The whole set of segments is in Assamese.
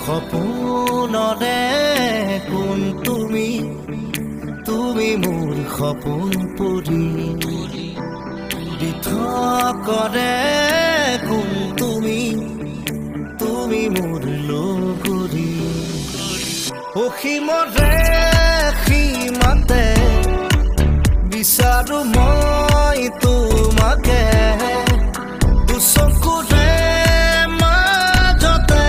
সপোনতে কোন তুমি মোৰ সপোন পৰি দিথকৰে কোন তুমি মোৰ লগৰী অসীমৰে সীমাতে বিচাৰো মই তোমাকে দুচকুৰে মাজতে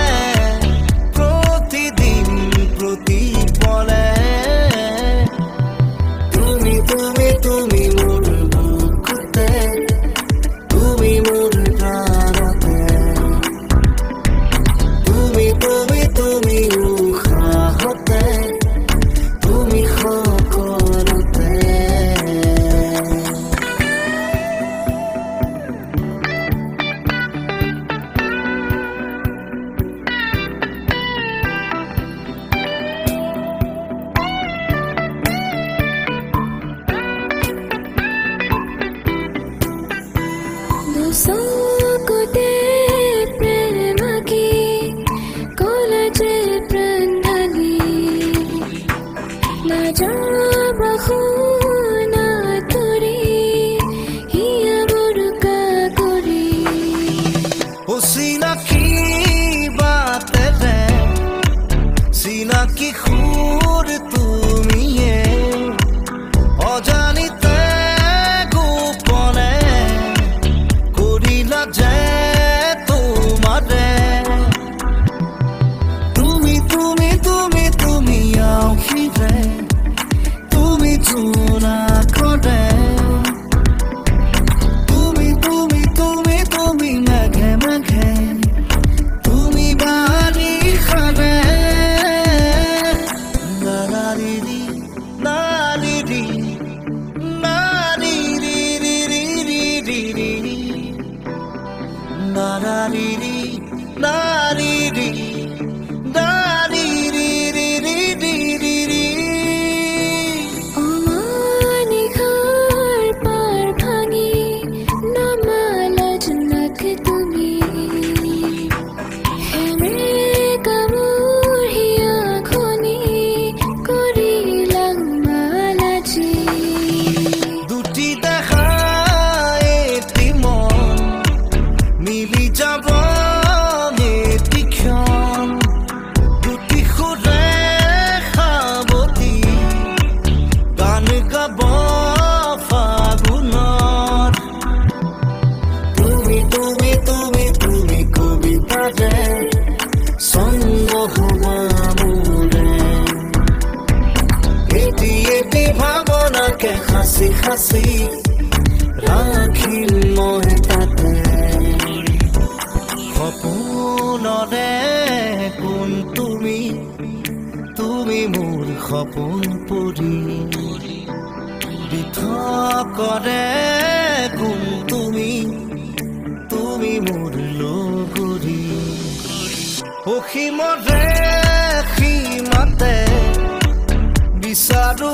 প্ৰতিদিন প্ৰতিপলে তুমি মোৰ বুকুতে তুমি মোৰ প্ৰাণতে তুমি উশাহতে তুমি সকলোতে দুচকুতে প্ৰেম আঁকি কলাজে প্ৰাণ ঢালি নাযাব শুনা তৰি হিয়া বৰুকা কৰি চিনাকি বাটেৰে চিনাকি সুৰ তুমিয়ে অজানিতে গোপনে কৰিলা যে তোমাৰে তুমি আউসিৰে তুমি জোনা কৰে তুমি মেঘে মেঘে তুমি বাৰিষাৰে নাৰিৰি নাৰিৰি নাৰিৰি নাৰিৰি অমানিশাৰ পাৰ ভাঙি নমালা জোনাক তুমি সেমেকা মোৰ হিয়া খনি কৰিলা মালাজি দুটি দেখা এটি মন মিলি যাব এটি ক্ষণ দুটি সুৰে সাৱতি গান গাব ফাগুনত তুমি কবিতাৰে ছন্দ হোৱা মোৰে এটি ভাৱনাকে সাঁচি ৰাখিম মই তাতে সপোনতে কোন তুমি মোৰ সপোন পৰি দিথকৰে কোন তুমি মোৰ লগৰী অসীমৰে সীমাতে বিচাৰো